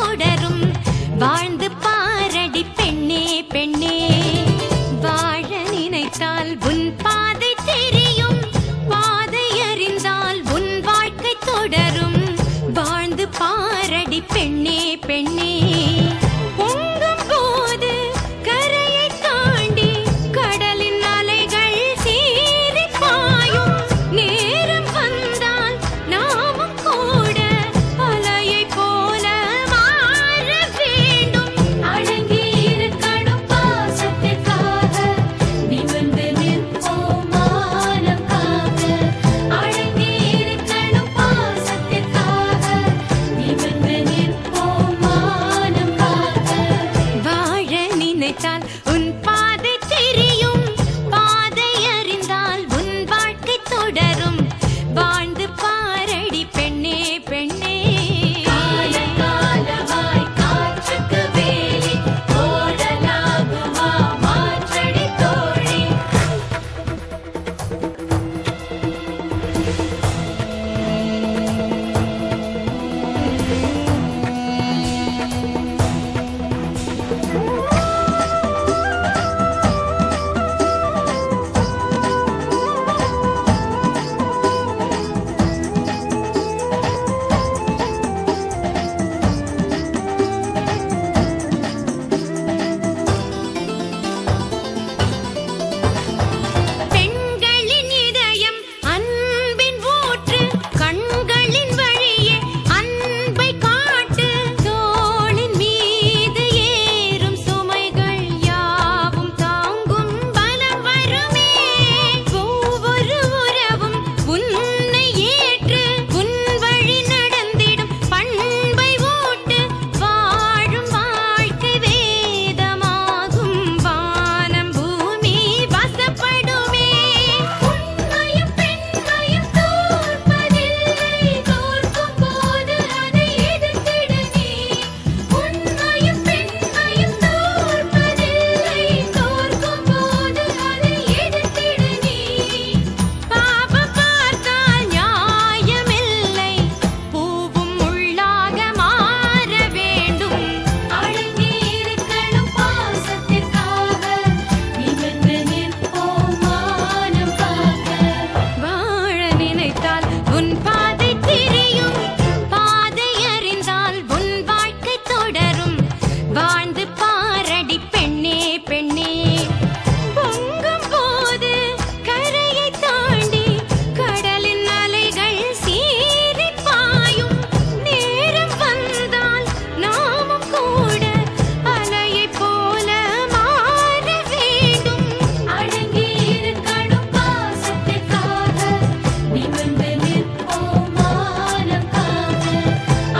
தொடரும். வாழ்ந்து பாரடி பெண்ணே பெண்ணே, வாழ நினைத்தால் உன் பாதை தெரியும். பாதை அறிந்தால் உன் வாழ்க்கை தொடரும். வாழ்ந்து பாரடி பெண்ணே பெண்ணே. பொங்கும் போது கரையை தாண்டி கடலின் அலைகள் சீறி பாயும். நேரம் வந்தால் நாமும் கூட அலையை போல மாற வேண்டும். அடங்கி இருக்கணும் பாசத்திற்காக, நிமிர்ந்து நிற்போம் மானம் காக்க. அடங்கி இருக்கணும் பாசத்திற்காக, நிமிர்ந்து நிற்போம் மானம் காக்க. வாழ நினைத்தால் உன் பாதை தெரியும். பாதை அறிந்தால் உன் வாழ்க்கை தொடரும். வாழ்ந்து பாரடி பெண்ணே பெண்ணே. காலகாலமாய் காற்றுக்கு வேலி ஓடலாகுமா மாற்றடி தோழி. பெண்களின் இதயம் அன்பின் ஊற்று. கண்களின் வழியே அன்பை காட்டு. தோளின் மீது ஏறும் சுமைகள் யாவும் தாங்கும் பலம் வருமே. ஒவ்வொரு உறவும் உன்னை ஏற்று உன் வழி நடந்திடும் பண்பை ஊட்டு. வாழும் வாழ்க்கை வேதமாகும். வானம் பூமி வசப்படுமே. உண்மையும் பெண்மையும் தோற்பதில்லை. தோற்கும் போது அதை எதிர்த்திட நீ. உண்மையும் பெண்மையும் தோற்பதில்லை. தோற்கும் போது அதை எதிர்த்திட நீ. பாவம் பார்த்தால் நியாயமில்லை. பூவும் முள்ளாக மாற வேண்டும். அடங்கி இருக்கணும் பாசத்திற்காக, நிமிர்ந்து நிற்போம் மானம் காக்க. வாழ நினைத்தால் உன் பாதை தெரியும். பாதை அறிந்தால் உன் வாழ்க்கை தொடரும். வாழ்ந்து பாரடி பெண்ணே பெண்ணே. பொங்கும் போது கரையை தாண்டி கடலின் அலைகள் சீறி பாயும். நேரம் வந்தால் நாமும் கூட அலையை போல மாற வேண்டும். அடங்கி இருக்கணும் பாசத்திற்காக, நிமிர்ந்து நிற்போம் மானம் காக்க.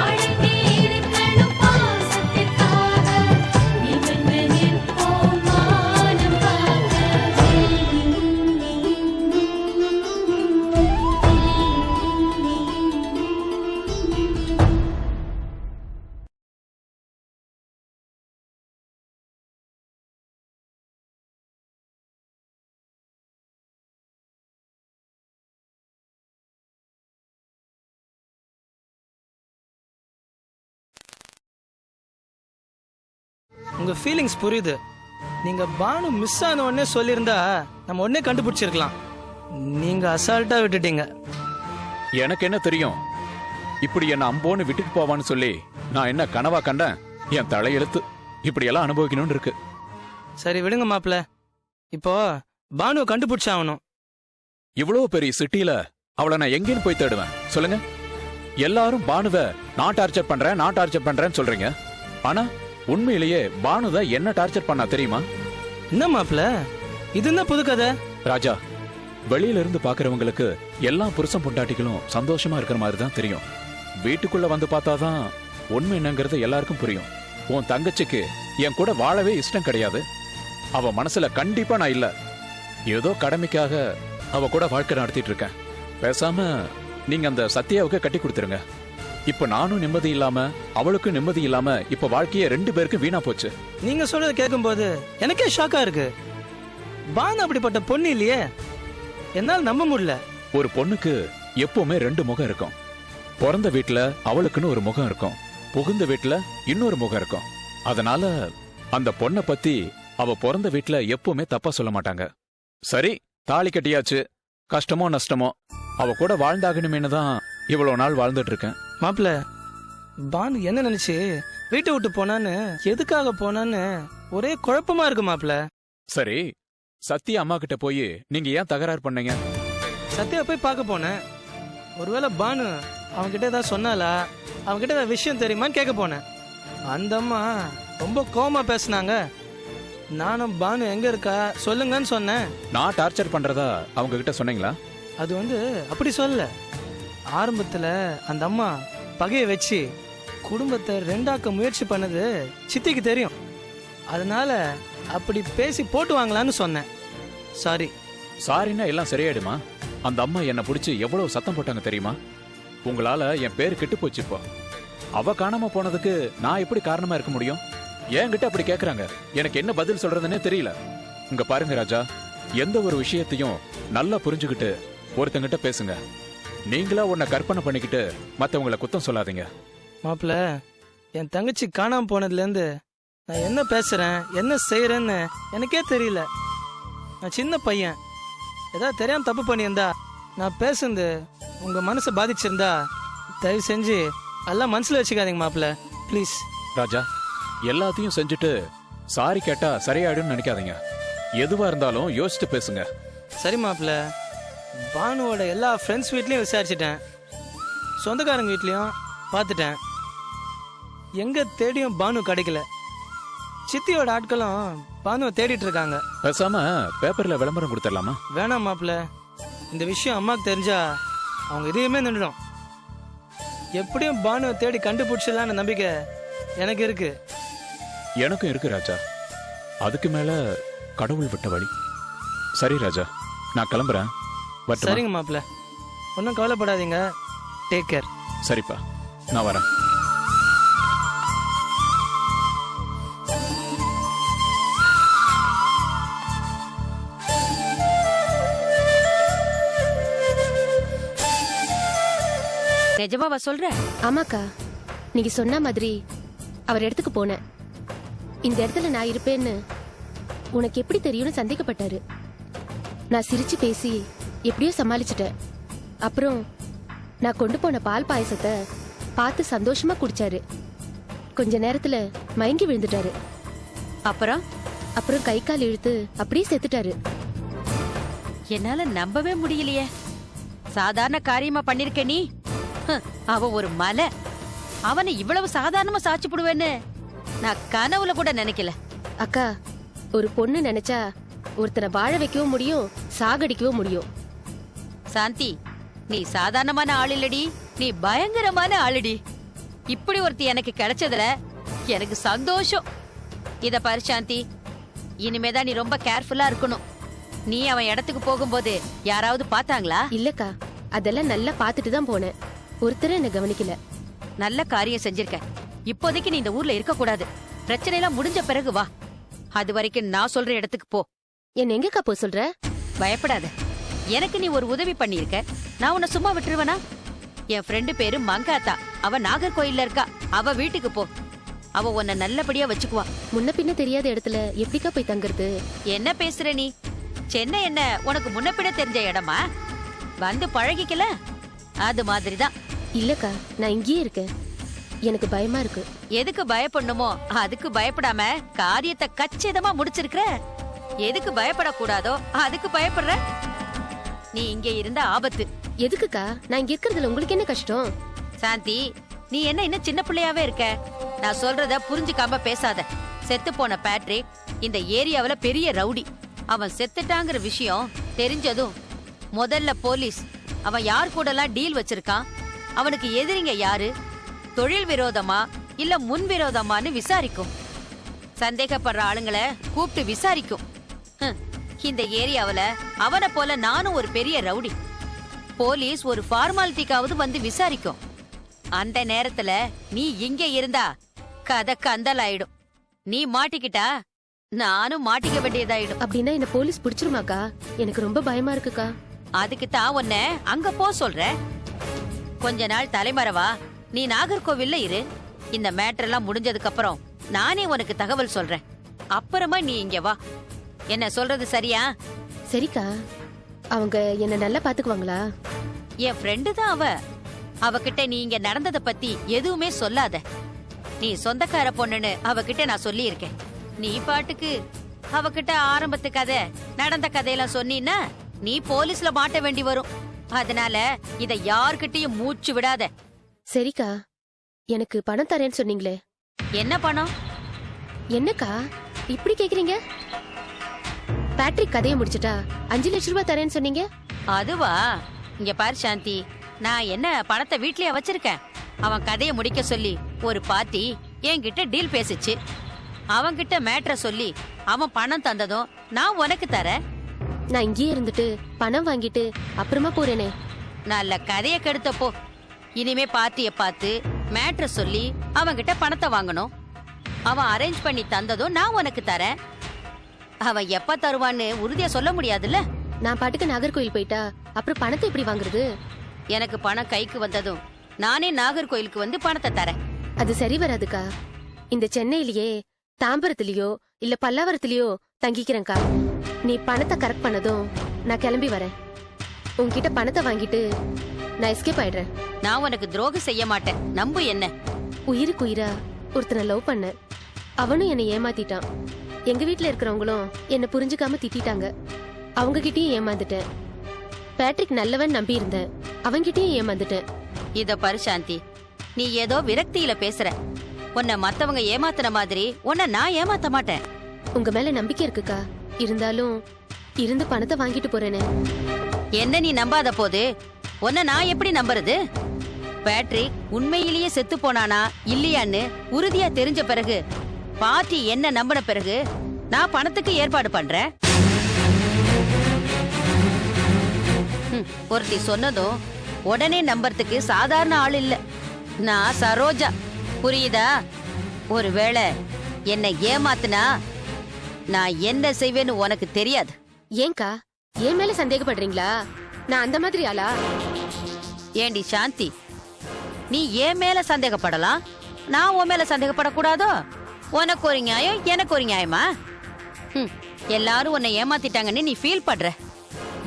அடங்கி இருக்கணும் பாசத்திற்காக, நிமிர்ந்து நிற்போம் மானம் காக்க. உங்க ஃபீலிங்ஸ் புரியுது. நீங்க பானு மிஸ் ஆன உடனே சொல்லியிருந்தா நம்ம உடனே கண்டுபிடிச்சிருக்கலாம். நீங்க அசால்ட்டா விட்டுட்டீங்க. எனக்கு என்ன தெரியும் இப்படி என்ன அம்போன்னு விட்டுட்டு போவான்னு சொல்லி? நான் என்ன கனவா கண்டேன்? என் தலையெழுத்து இப்படி எல்லாம் அனுபவிக்கணும்னு இருக்கு. சரி விடுங்க மாப்ள. இப்போ பானுவை கண்டுபிடிச்சாகணும். இவ்வளவு பெரிய சிட்டில அவளை நான் எங்கேன்னு போய் தேடுவேன் சொல்லுங்க? எல்லாரும் பானுவை நான் டார்ச்சர் பண்றேன்னு சொல்றீங்க. ஆனா உண்மையிலேயே பானுதான் என்ன டார்ச்சர் பண்ணா தெரியுமா? என்ன மாப்ள, இது என்ன புது கதை? ராஜா, வெளியில இருந்து பாக்குறவங்களுக்கு எல்லா புருஷன் பொண்டாட்டிகளும் சந்தோஷமா இருக்கிற மாதிரி தான் தெரியும். வீட்டுக்குள்ள வந்து பார்த்தாதான் உண்மை என்னங்கிறது எல்லாருக்கும் புரியும். உன் தங்கச்சிக்கு என் கூட வாழவே இஷ்டம் கிடையாது. அவ மனசுல கண்டிப்பா நான் இல்ல. ஏதோ கடமைக்காக அவ கூட வாழ்க்கை நடத்திட்டு இருக்கேன். பேசாம நீங்க அந்த சத்யாவுக்கு கட்டி கொடுத்துருங்க. இப்ப நானும் நிம்மதி இல்லாம அவளுக்கும் நிம்மதி இல்லாம இப்ப வாழ்க்கைய 2 பேருக்கும் வீணா போச்சு. நீங்க சொல்றத கேட்கும் போது எனக்கே ஷாக்கா இருக்கு. பானு அப்படிப்பட்ட பொண்ணு இல்லையே, என்னால நம்ப முடியல. ஒரு பொண்ணுக்கு எப்பவுமே 2 முகம் இருக்கும். பிறந்த வீட்டுல அவளுக்குன்னு ஒரு முகம் இருக்கும். புகுந்த வீட்டுல இன்னொரு முகம் இருக்கும். அதனால அந்த பொண்ணை பத்தி அவ பிறந்த வீட்டுல எப்பவுமே தப்பா சொல்ல மாட்டாங்க. சரி, தாலி கட்டியாச்சு, கஷ்டமோ நஷ்டமோ அவ கூட வாழ்ந்தாகணுமேனு தான் இவ்வளவு நாள் வாழ்ந்துட்டு இருக்கேன். மாப்பிள்ள, பானு என்ன நினைச்சு வீட்டை விட்டு போனான்னு, எதுக்காக போனான்னு ஒரே குழப்பமா இருக்கு மாப்பிள்ள. சரி, சத்யா அம்மா கிட்ட போய் நீங்க ஏன் தகராறு பண்ணீங்க? சத்யா போய் பார்க்க போனேன். ஒருவேளை பானு அவன்கிட்ட ஏதாவது சொன்னாலா, அவன்கிட்ட ஏதாவது விஷயம் தெரியுமான்னு கேட்க போனேன். அந்த அம்மா ரொம்ப கோவமா பேசுனாங்க. நானும் பானு எங்க இருக்கா சொல்லுங்கன்னு சொன்னேன். நான் டார்ச்சர் பண்றதா அவங்க கிட்ட சொன்னீங்களா? அது அப்படி சொல்லல. ஆரம்பத்துல அந்த அம்மா பகையை வச்சு குடும்பத்தை ரெண்டாக்க முயற்சி பண்ணது சித்திக்கு தெரியும். அதனால அப்படி பேசி போட்டு வாங்கலான்னு சொன்னேன். சாரி. சாரின்னா எல்லாம் சரியாயிடுமா? அந்த அம்மா என்ன பிடிச்சி எவ்வளவு சத்தம் போட்டாங்க தெரியுமா? உங்களால என் பேரு கெட்டு போச்சு. இப்போ அவ காணாம போனதுக்கு நான் எப்படி காரணமா இருக்க முடியும்? என்கிட்ட அப்படி கேக்குறாங்க, எனக்கு என்ன பதில் சொல்றதுன்னே தெரியல. இங்க பாருங்க ராஜா, எந்த ஒரு விஷயத்தையும் நல்லா புரிஞ்சுக்கிட்டு ஒருத்தங்கிட்ட பேசுங்க. நீங்களா உன்னை கற்பனை பண்ணிக்கிட்டு மத்தவங்களை குத்தம் சொல்லாதீங்க. மாப்பிள்ள, என் தங்கச்சி காணாம போனதுல இருந்து நான் என்ன பேசுறேன் என்ன செய்யறேன்னு எனக்கே தெரியல. நான் சின்ன பையன், ஏதாவது தெரியாம தப்பு பண்ணியிருந்தா, நான் பேசுறது உங்க மனசை பாதிச்சிருந்தா தயவு செஞ்சு எல்லாம் மனசுல வச்சுக்காதீங்க மாப்பிள்ள, ப்ளீஸ். ராஜா, எல்லாத்தையும் செஞ்சுட்டு சாரி கேட்டா சரியாயிடும்னு நினைக்காதீங்க. எதுவா இருந்தாலும் யோசிச்சு பேசுங்க. சரி மாப்பிள்ள, பானுவோட எல்லா ஃப்ரெண்ட்ஸ் வீட்லயும் விசாரிச்சிட்டேன், சொந்தக்காரங்க வீட்லயும் பார்த்துட்டேன். எங்க தேடியும் பானு கிடைக்கல. சித்தியோட ஆட்களும் பானுவை தேடிட்டு இருக்காங்க. பேசாம பேப்பர்ல விளம்பரம் கொடுத்துடலாமா? வேணாம் மாப்பிள்ள, இந்த விஷயம் அம்மாக்கு தெரிஞ்சா அவங்க இதையுமே நின்றுடும். எப்படியும் பானுவை தேடி கண்டுபிடிச்சிடலான்னு நம்பிக்கை எனக்கு இருக்கு. எனக்கும் இருக்கு ராஜா. அதுக்கு மேல கடவுள் விட்ட வழி. சரி ராஜா, நான் கிளம்புறேன். வரட்டுமா? சரிங்க மாப்பிள்ள, ஒன்றும் கவலைப்படாதீங்க. Take care. சரிப்பா, நான் வரேன். நிஜமாவா சொல்ற? ஆமாக்கா, நீங்க சொன்ன மாதிரி அவர் இடத்துக்கு போனேன். இந்த இடத்துல நான் இருப்பேன்னு உனக்கு எப்படி தெரியும்னு சந்தேகப்பட்டாரு. நான் சிரிச்சு பேசி எப்படியோ சமாளிச்சிட்டேன். அப்புறம் நான் கொண்டு போன பால் பாயசத்தை பார்த்து சந்தோஷமா குடிச்சாரு. கொஞ்ச நேரத்துல மயங்கி விழுந்துட்டாரு. அப்புறம் கை கால் இழுத்து அப்படியே செத்துட்டாரு. என்னால நம்பவே முடியலையே. சாதாரண காரியமா பண்ணிருக்க நீ? அவ ஒரு மலை. அவனை இவ்வளவு சாதாரணமா சாட்சி போடுவேன்னு நான் கனவுல கூட நினைக்கல. அக்கா, ஒரு பொண்ணு நினைச்சா ஒருத்தனை வாழ வைக்கவும் முடியும், சாகடிக்கவும் முடியும். சாந்தி, நீ சாதாரணமான ஆள் இல்லடி, நீ பயங்கரமான ஆளுடி. இப்படி ஒருத்தி எனக்கு கிடைச்சதுல எனக்கு சந்தோஷம். இத பாரு சாந்தி, இனிமேதான் நீ ரொம்ப கேர்ஃபுல்லா இருக்கணும். நீ அவன் இடத்துக்கு போகும்போது யாராவது பாத்தாங்களா? இல்லக்கா, அதெல்லாம் நல்லா பாத்துட்டு தான் போனேன். ஒருத்தரும் என்ன கவனிக்கல. நல்ல காரியம் செஞ்சிருக்க. இப்போதைக்கு நீ இந்த ஊர்ல இருக்க கூடாது. பிரச்சனை எல்லாம் முடிஞ்ச பிறகு வா. அது வரைக்கும் நான் சொல்ற இடத்துக்கு போ. என்ன எங்கக்கா போ சொல்ற? பயப்படாத. எனக்கு நீ ஒரு உதவி பண்ணிருக்க, நான் உன்னை சும்மா விட்டுருவனா? என் ஃப்ரெண்டு பேரு மங்காத்தா. அவ நாகர்கோயில்ல இருக்கா. அவ வீட்டுக்கு போ. அவ உன்னை நல்லபடியா வச்சுக்குவா. முன்ன பின்ன தெரியாத இடத்துல எப்படிக்கா போய் தங்குறது? என்ன பேசுற நீ? சென்னை என்ன உனக்கு முன்ன பின்ன தெரிஞ்ச இடமா? வந்து பழகிக்கல. அது மாதிரிதான். இல்லக்கா, நான் இங்கேயே இருக்கேன். எனக்கு பயமா இருக்கு. எதுக்கு பயப்படணுமோ அதுக்கு பயப்படாம காரியத்தை கச்சிதமா முடிச்சிருக்கிற. எதுக்கு பயப்படக்கூடாதோ அதுக்கு பயப்படுற. நீ இங்க இருந்த ஆபத்து. எதுக்குக்கா? நான் இங்க இருக்கிறதுல உங்களுக்கு என்ன கஷ்டம்? சாந்தி, நீ என்ன இன்னும் சின்ன பிள்ளையாவே இருக்க? நான் சொல்றத புரிஞ்சுக்காம பேசாத. செத்து போன பேட்ரிக் இந்த ஏரியாவுல பெரிய ரவுடி. அவன் செத்துட்டாங்கிற விஷயம் தெரிஞ்சதும் முதல்ல போலீஸ் அவன் யார் கூடலாம் டீல் வச்சிருக்கான், அவனுக்கு எதிரிங்க யாரு, தொழில் விரோதமா இல்ல முன் விரோதமான்னு விசாரிக்கும். சந்தேகப்படுற ஆளுங்களை கூப்பிட்டு விசாரிக்கும். இந்த ஏரியாவுல அவனை போல நானும் ஒரு பெரிய ரவுடி. போலீஸ் ஒரு ஃபார்மாலிட்டிக்காவது வந்து விசாரிக்கும். அந்த நேரத்துல நீ இங்க இருந்தா கதை கந்தல் ஆயிடும். நீ மாட்டிக்கிட்டா நானும் மாட்டிக்க வேண்டியதாயிடும். அப்படின்னா என்ன போலீஸ் பிடிச்சிருமாக்கா? எனக்கு ரொம்ப பயமா இருக்குக்கா. அதுக்கு தான் உன்னை அங்க போ சொல்ற. கொஞ்ச நாள் தலைமறைவா நீ நாகர்கோவில்ல இரு. இந்த மேட்டர் எல்லாம் முடிஞ்சதுக்கு அப்புறம் நானே உனக்கு தகவல் சொல்றேன். அப்புறமா நீ இங்க வா. என்ன சொல்றது சரியா? சரிக்கா, அவங்க என்ன நல்லா பாத்துக்குவாங்களா? என் ஃப்ரெண்டு தான் அவ. அவகிட்ட நீ இங்க நடந்தத பத்தி எதுவுமே சொல்லாத. நீ சொந்தக்கார பொண்ணுன்னு அவகிட்ட நான் சொல்லி இருக்கேன். நீ பாட்டுக்கு அவகிட்ட ஆரம்பத்து கதை நடந்த கதையெல்லாம் சொன்னீன்னா நீ போலீஸ்ல மாட்ட வேண்டி வரும். அதனால இத யார்கிட்டயும் மூச்சு விடாத. சரிக்கா, எனக்கு பணம் தரேன்னு சொன்னீங்களே, என்ன பணம்? என்னக்கா இப்படி கேக்குறீங்க? பேட்ரிக் கதையை முடிச்சிட்டா 5 லட்சம் ரூபாய் தரேன்னு சொன்னீங்க. அதுவா? இங்க பாரு சாந்தி, நான் என்ன பணத்தை வீட்லயே வச்சிருக்கேன். அவன் கதையை முடிக்க சொல்லி ஒரு பார்ட்டி என்கிட்ட டீல் பேசிச்சு. அவன்கிட்ட மேட்ர சொல்லி அவன் பணம் தந்ததும் நான் உனக்கு தரேன். நான் இங்கேயே இருந்துட்டு பணம் வாங்கிட்டு அப்புறமா போறேனே. நல்ல கதைய கெடுத்தப்போ இனிமே பார்ட்டிய பார்த்து மேட்ர சொல்லி அவன்கிட்ட பணத்தை வாங்கணும். அவன் அரேஞ்ச் பண்ணி தந்ததும் நான் உனக்கு தரேன். அவன் எப்ப தருவான்னு உறுதியா சொல்ல முடியாதுல்ல. நான் பாட்டுக்கு நாகர்கோயில் போயிட்டா அப்புறம் பணத்தை எப்படி வாங்குறது? எனக்கு பணம் கைக்கு வந்ததும் நானே நாகர்கோயிலுக்கு வந்து பணத்தை தரேன். அது சரி வராதுக்கா. இந்த சென்னையிலேயே தாம்பரத்திலயோ இல்ல பல்லாவரத்திலயோ தங்கிக்கிறேன்க்கா. நீ பணத்தை கரெக்ட் பண்ணதும் நான் கிளம்பி வரேன். உன்கிட்ட பணத்தை வாங்கிட்டு நான் எஸ்கேப் ஆயிடுறேன். நான் உனக்கு துரோகம் செய்ய மாட்டேன், நம்பு என்ன. உயிருக்கு உயிரா ஒருத்தனை லவ் பண்ண, அவனும் என்னை ஏமாத்திட்டான். எங்க வீட்ல இருக்கிறவங்களும் என்ன புரிஞ்சுக்காம திட்டாங்க. அவங்க கிட்டயும் ஏமாந்துட்டேன். பேட்ரிக் நல்லவன் நம்பி இருந்தேன், அவன்கிட்டயும் ஏமாந்துட்டேன். இத பாரு சாந்தி, நீ ஏதோ விரக்தியில பேசுற. உன்னை மத்தவங்க ஏமாத்துன மாதிரி உன்னை நான் ஏமாத்த மாட்டேன். உங்க மேல நம்பிக்கை இருக்குக்கா. இருந்தாலும் இருந்து பணத்தை வாங்கிட்டு போறேனே. என்ன நீ நம்பாத போது உன்னை நான் எப்படி நம்புறது? பேட்ரிக் உண்மையிலேயே செத்து போனானா இல்லையான்னு உறுதியா தெரிஞ்ச பிறகு, பாட்டி என்ன நம்பின பிறகு நான் பணத்துக்கு ஏற்பாடு பண்றேன். ஒருத்தி சொன்னதும் உடனே நம்புறதுக்கு சாதாரண ஆள் இல்ல. நான் சரோஜா, புரியுதா? ஒருவேளை என்னை ஏமாத்துனா நான் என்ன செய்வேன்னு உனக்கு தெரியாது. ஏங்கா என் மேல சந்தேகப்படுறீங்களா? நான் அந்த மாதிரி ஆளா? ஏண்டி சாந்தி, நீ என் மேல சந்தேகப்படலாம், நான் உன் மேல சந்தேகப்படக்கூடாதோ? உனக்கு ஒரு நியாயம், எனக்கு ஒரு நியாயமா? எல்லாரும் உன்னை ஏமாத்திட்டாங்கன்னு நீ ஃபீல் பண்ற.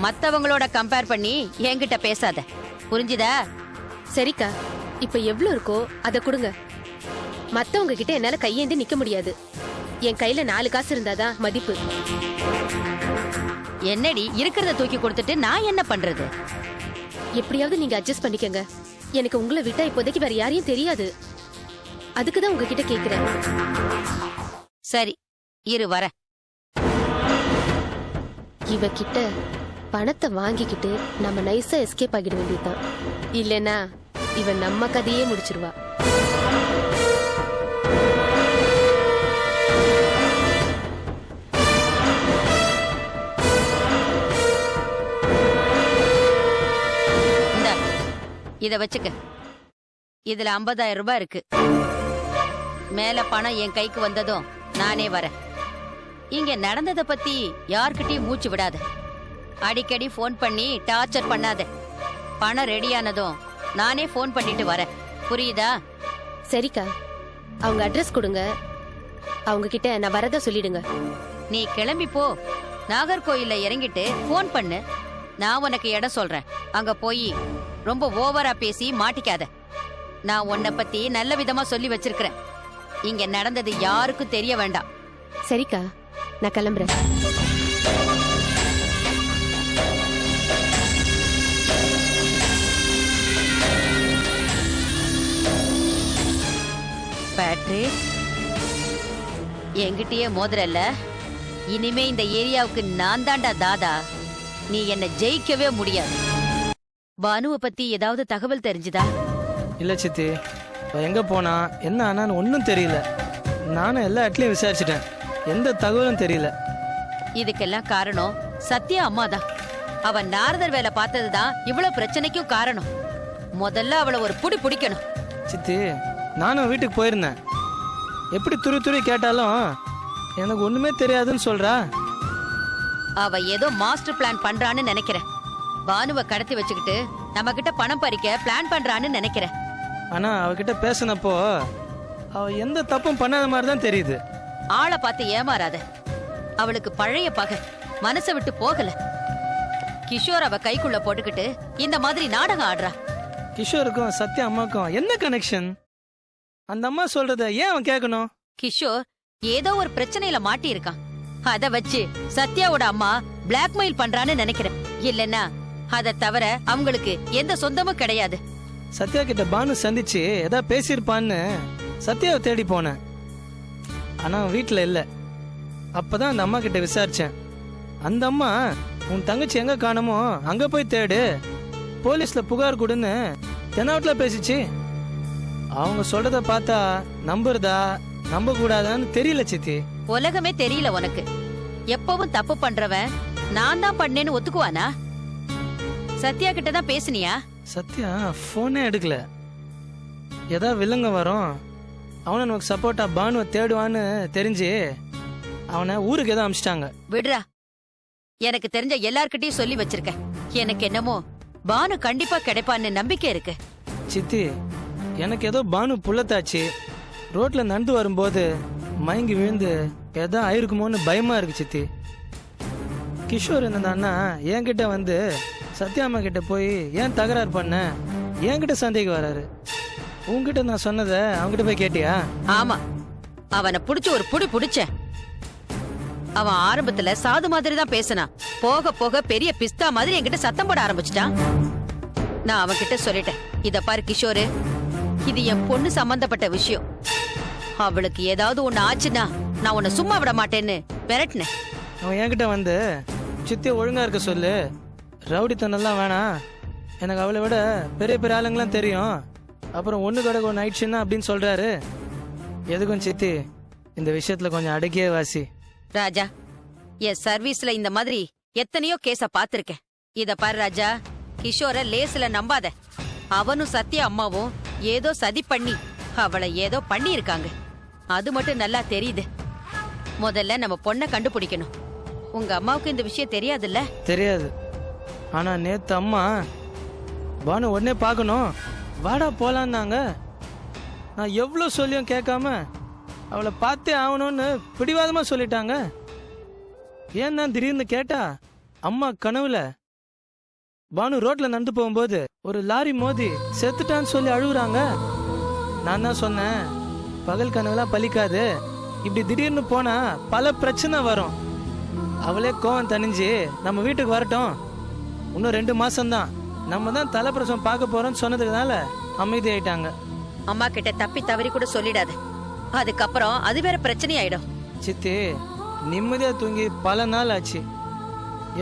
மத்தவங்களோட கம்பேர் பண்ணி என்கிட்ட பேசாத, புரிஞ்சுதா? சரிக்கா, இப்ப எவ்வளவு இருக்கோ அத கொடுங்க. மத்தவங்க கிட்ட என்னால கையேந்தி நிக்க முடியாது. என் கையில 4 காசு இருந்தாதான் மதிப்பு. என்னடி இருக்கிறத தூக்கி கொடுத்துட்டு நான் என்ன பண்றது? எப்படியாவது நீங்க அட்ஜஸ்ட் பண்ணிக்கங்க. எனக்கு உங்களை விட்டா இப்போதைக்கு வேற யாரையும் தெரியாது. அதுக்குதான் உங்ககிட்ட கேக்குறேன். சரி இரு வர. இவகிட்ட பணத்தை வாங்கிக்கிட்டு நம்ம நைஸா எஸ்கேப் ஆகிட வேண்டியதுதான். இல்லனா இவன் நம்ம கதையே முடிச்சிருவா. இத வச்சுக்க. இதுல 50,000 ரூபாய் இருக்கு. மேல பணம் என் கைக்கு வந்ததும் நானே வரேன். இங்க நடந்தத பத்தி யார்கிட்டயும் மூச்சு விடாத. அடிக்கடி போன் பண்ணி டார்ச்சர் பண்ணாத. பணம் ரெடியானதும் நானே போன் பண்ணிட்டு வரேன், புரியுதா? சரிக்கா, அவங்க அட்ரஸ் கொடுங்க. அவங்க கிட்ட நான் வரதா சொல்லிடுங்க. நீ கிளம்பி போ. நாகர்கோயில்ல இறங்கிட்டு போன் பண்ணு. நான் உனக்கு இடம் சொல்றேன். அங்க போய் ரொம்ப ஓவரா பேசி மாட்டிக்காத. நான் உன்னை பத்தி நல்ல விதமா சொல்லி வச்சிருக்கிறேன். இங்க நடந்தது யாருக்கும் தெரிய வேண்டாம். சரிக்கா, நான் கிளம்புறேன். பேட்ரிக், என்கிட்டயே மோதிரல்ல. இனிமே இந்த ஏரியாவுக்கு நான் தாண்டா தாதா. நீ என்ன ஜெயிக்கவே முடியாது. பானுவை பத்தி ஏதாவது தகவல் தெரிஞ்சுதா? இல்ல சித்தி, எங்க போனா என்ன ஆனான்னு ஒன்னும் தெரியல. நானும் எல்லா இடத்துலயும் விசாரிச்சுட்டேன், எந்த தகவலும் தெரியல. இதுக்கெல்லாம் காரணம் சத்யா அம்மாதான். அவ நாரதர் வேலை பார்த்ததுதான் இவ்வளவு பிரச்சனைக்கும் காரணம். முதல்ல அவளை ஒரு புடி பிடிக்கணும். சித்தி, நானும் வீட்டுக்கு போயிருந்தேன். எப்படி துரு கேட்டாலும் எனக்கு ஒண்ணுமே தெரியாதுன்னு சொல்றா. அவ ஏதோ மாஸ்டர் பிளான் பண்றான்னு நினைக்கிறேன். பானுவை கடத்தி வச்சுக்கிட்டு நம்ம கிட்ட பணம் பறிக்க பிளான் பண்றான்னு நினைக்கிறேன். ஆனா அவகிட்ட பேசினப்போ அவ எந்த தப்பும் பண்ணாத மாதிரி தான் தெரியுது. ஆளை பார்த்து ஏமாறாத. அவளுக்கு பழைய பகை மனசை விட்டு போகல. கிஷோர் அவ கைக்குள்ள போட்டுக்கிட்டு இந்த மாதிரி நாடகம் ஆடுறா. கிஷோருக்கும் சத்யா அம்மாக்கும் என்ன கனெக்ஷன்? அந்த அம்மா சொல்றத ஏன் அவன் கேட்கணும்? கிஷோர் ஏதோ ஒரு பிரச்சனையில மாட்டி இருக்கான். அத வச்சு சத்யாவோட அம்மா பிளாக்மெயில் பண்றான்னு நினைக்கிறேன். இல்லன்னா அத தவிர அவங்களுக்கு எந்த சொந்தமும் கிடையாது. சத்யா கிட்ட பானு சந்திச்சு ஏதா பேசியிருப்பான்னு சத்யாவை தேடி போனேன். ஆனா அவன் வீட்டுல இல்ல. அப்பதான் அந்த அம்மா கிட்ட விசாரிச்சேன். அந்த அம்மா உன் தங்கச்சி எங்க காணமோ அங்க போய் தேடு, போலீஸ்ல புகார் கொடுன்னு தெனாவட்ல பேசிச்சு. அவங்க சொல்றத பார்த்தா நம்புறதா நம்ப கூடாதான்னு தெரியல சித்தி. உலகமே தெரியல உனக்கு. எப்பவும் தப்பு பண்றவன் நான் தான் பண்ணேன்னு ஒத்துக்குவானா? சத்யா கிட்ட தான் பேசுனியா? சத்யா போனே எடுக்கல. ஏதா வில்லங்க வரும், அவனை நமக்கு சப்போர்ட்டா பானுவை தேடுவான்னு தெரிஞ்சு அவனை ஊருக்கு ஏதோ அமிச்சிட்டாங்க. விடுறா, எனக்கு தெரிஞ்ச எல்லார்கிட்டயும் சொல்லி வச்சிருக்க. எனக்கு என்னமோ பானு கண்டிப்பா கிடைப்பான்னு நம்பிக்கை இருக்கு. சித்தி, எனக்கு ஏதோ பானு புள்ளத்தாச்சு. ரோட்ல நடந்து வரும்போது மயங்கி விழுந்து ஏதோ ஆயிருக்குமோன்னு பயமா இருக்கு சித்தி. கிஷோர் என்னன்னா என்கிட்ட வந்து சத்யாம்மா கிட்ட போய் ஏன் தகராறு பண்ண, என்கிட்ட சந்தேகம் வராரு. உன்கிட்ட நான் சொன்னதை அவன்கிட்ட போய் கேட்டியா? ஆமா, அவனை புடிச்சு ஒரு புடி புடிச்சேன். அவன் ஆரம்பத்துல சாது மாதிரி தான் பேசினான். போக போக பெரிய பிஸ்தா மாதிரி என்கிட்ட சத்தம் போட ஆரம்பிச்சிட்டான். நான் அவன்கிட்ட சொல்லிட்டேன், இத பாரு கிஷோரு, இது என் பொண்ணு சம்பந்தப்பட்ட விஷயம். அவளுக்கு ஏதாவது ஒண்ணு ஆச்சுன்னா நான் உன்னை சும்மா விட மாட்டேன்னு விரட்டினேன். அவன் என்கிட்ட வந்து சித்தியை ஒழுங்கா இருக்க சொல்லு, ரவுடித்தனெல்லாம் வேணாம், எனக்கு அவளை விட பெரிய பெரிய ஆளுங்களாம் தெரியும், அப்புறம் ஒன்று கடை ஒன்று ஆயிடுச்சுன்னா அப்படின்னு சொல்றாரு. எதுக்கும் சித்தி இந்த விஷயத்துல கொஞ்சம் அடக்கியே வாசி. ராஜா, என் சர்வீஸ்ல இந்த மாதிரி எத்தனையோ கேஸ பாத்திருக்கேன். இத பாரு ராஜா, கிஷோர லேஸ்ல நம்பாத. அவனும் சத்யா அம்மாவும் ஏதோ சதி பண்ணி அவளை ஏதோ பண்ணி இருக்காங்க. அது மட்டும் நல்லா தெரியுது. முதல்ல நம்ம பொண்ணை கண்டுபிடிக்கணும். உங்க அம்மாவுக்கு இந்த விஷயம் தெரியாதுல்ல? தெரியாது. ஆனா நேத்து அம்மா பானு உடனே பார்க்கணும் வாடா போலான்னாங்க. நான் எவ்வளோ சொல்லியும் கேட்காம அவளை பார்த்தே ஆகணும்னு பிடிவாதமா சொல்லிட்டாங்க. ஏன்னா திடீர்னு கேட்டா அம்மா கனவுல பானு ரோட்ல நடந்து போகும்போது ஒரு லாரி மோதி செத்துட்டான்னு சொல்லி அழுகுறாங்க. நான் தான் சொன்னேன், பகல் கனவுலாம் பலிக்காது, இப்படி திடீர்னு போனா பல பிரச்சனை வரும். அவளே கோவம் தணிஞ்சு நம்ம வீட்டுக்கு வரட்டும், இன்னும் 2 மாசம்தான், நம்ம தான் தலைப்பிரசவம் பார்க்க போறோம்னு சொன்னதுனால அமைதி ஆயிட்டாங்க. அம்மா கிட்ட தப்பி தவறி கூட சொல்லிடாத, அதுக்கப்புறம் அது வேற பிரச்சனை ஆயிடும். சித்தி, நிம்மதியா தூங்கி பல நாள் ஆச்சு.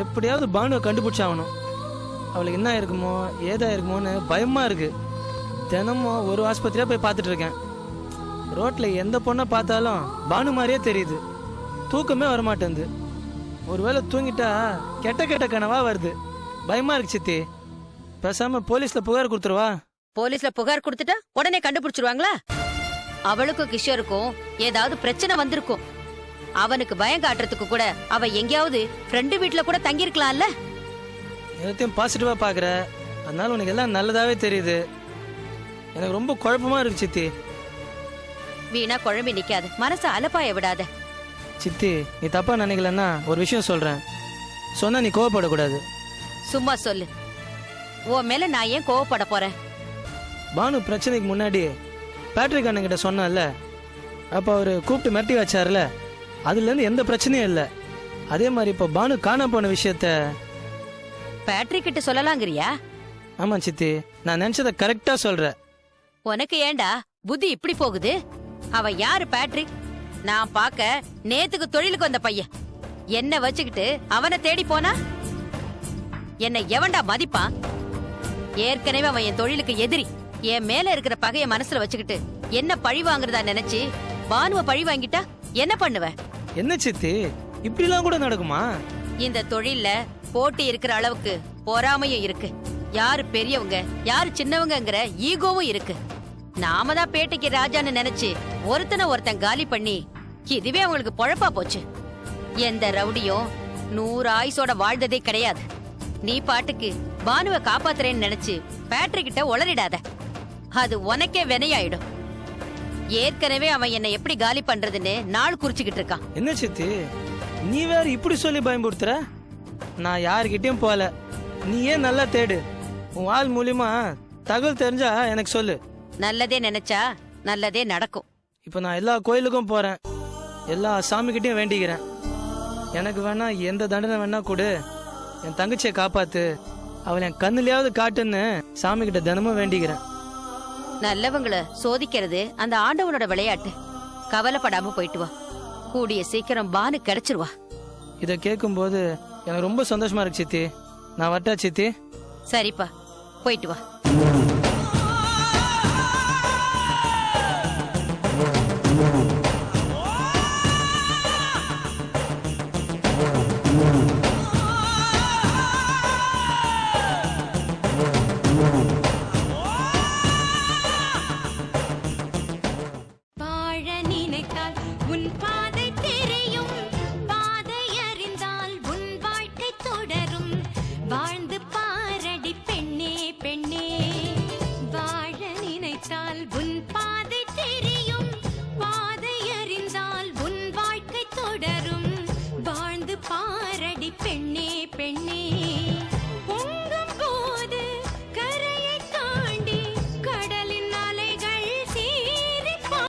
எப்படியாவது பானுவை கண்டுபிடிச்சாகணும். அவளுக்கு என்ன இருக்குமோ ஏதா இருக்குமோன்னு பயமா இருக்கு. தினமும் ஒரு ஆஸ்பத்திரியா போய் பார்த்துட்டு இருக்கேன். ரோட்ல எந்த பொண்ணை பார்த்தாலும் பானு மாதிரியே தெரியுது. தூக்கமே வரமாட்டேங்குது. ஒருவேளை தூங்கிட்டா கெட்ட கெட்ட கனவா வருது. பயமா இருக்கு சித்தி. பேசாம போலீஸ்ல புகார் கொடுத்துருவா? போலீஸ்ல புகார் கொடுத்துட்டா உடனே கண்டுபிடிச்சிருவாங்களா? அவளுக்கும் கிஷோருக்கும் ஏதாவது பிரச்சனை வந்திருக்கும். அவனுக்கு பயம் காட்டுறதுக்கு கூட அவ எங்கேயாவது ஃப்ரெண்டு வீட்டுல கூட தங்கி இருக்கலாம்ல. எல்லாத்தையும் பாசிட்டிவா பாக்குற, அதனால உனக்கு எல்லாம் நல்லதாவே தெரியுது. எனக்கு ரொம்ப குழப்பமா இருக்கு சித்தி. வீணா குழம்பி நிக்காது, மனச அலப்பாய விடாத. சித்தி, நீ தப்பா நினைக்கலன்னா ஒரு விஷயம் சொல்றேன், சொன்னா நீ கோவப்படக்கூடாது. சும்மா சொல்லு, உன் மேல நான் ஏன் கோவப்பட போறேன்? பானு பிரச்சனைக்கு முன்னாடி பேட்ரிக் அண்ணன் கிட்ட சொன்னால, அப்ப அவரு கூப்பிட்டு மிரட்டி வச்சாருல, அதுல இருந்து எந்த பிரச்சனையும் இல்லை. அதே மாதிரி இப்ப பானு காண போன விஷயத்த பேட்ரிக் கிட்ட சொல்லலாங்கிறியா? ஆமா சித்தி, நான் நினைச்சத கரெக்டா சொல்றேன். உனக்கு ஏண்டா புத்தி இப்படி போகுது? அவ யாரு பேட்ரிக்? நான் பாக்க நேத்துக்கு தொழிலுக்கு வந்த பையன். என்ன வச்சுக்கிட்டு அவனை தேடி போனா என்ன எவன்டா மதிப்பான்? ஏற்கனவே அவன் என் தொழிலுக்கு எதிரி. என் மேல இருக்கிற பகைய மனசுல வச்சுக்கிட்டு என்ன பழி வாங்குறதா நினைச்சு பானுவ பழி வாங்கிட்டா என்ன பண்ணுவ? என்ன சித்தி, இப்படி எல்லாம் கூட நடக்குமா? இந்த தொழில்ல போட்டி இருக்கிற அளவுக்கு பொறாமையும் இருக்கு. யாரு பெரியவங்க யாரு சின்னவங்கங்கிற ஈகோவும் இருக்கு. நாம தான் பேட்டைக்கு ராஜான்னு நினைச்சு ஒருத்தனை ஒருத்தன் காலி பண்ணி இதுவே அவங்களுக்கு பொழப்பா போச்சு. எந்த ரவுடியும் 100 ஆயுசோட வாழ்ந்ததே கிடையாது. நீ பாட்டுக்கு பானுவை காப்பாத்துறேன்னு நினைச்சு பேட்ரிக் கிட்ட உளறிடாத, அது உனக்கே வினையாயிடும். ஏற்கனவே அவன் என்னை எப்படி காலி பண்றதுன்னு நாள் குறிச்சுக்கிட்டு இருக்கான். என்ன சித்தி நீ வேற இப்படி சொல்லி பயன்படுத்துற? நான் யாருக்கிட்டயும் போல. நீ ஏன் நல்லா தேடு. உன் ஆள் மூலியமா தகவல் தெரிஞ்சா எனக்கு சொல்லு. நல்லதே நினைச்சா நல்லதே நடக்கும். இப்ப நான் எல்லா கோயிலுக்கும் போறேன், எல்லா சாமிக்கிட்டையும் வேண்டிக்கிறேன். எனக்கு வேணா எந்த தண்டனை வேணா கொடு, என் தங்கச்சியை காப்பாத்து, அவள் என் கண்ணுலயாவது காட்டுன்னு சாமி கிட்ட தினமும் வேண்டிக்கிறேன். நல்லவங்களை சோதிக்கிறது அந்த ஆண்டவனோட விளையாட்டு. கவலைப்படாம போயிட்டு வா. கூடிய சீக்கிரம் பானு கிடைச்சிருவா. இத கேட்கும்போது எனக்கு ரொம்ப சந்தோஷமா இருக்கு சித்தி. நான் வட்டா சித்தி. சரிப்பா, போயிட்டு வா. வாழ நினைத்தால் உன் பாதை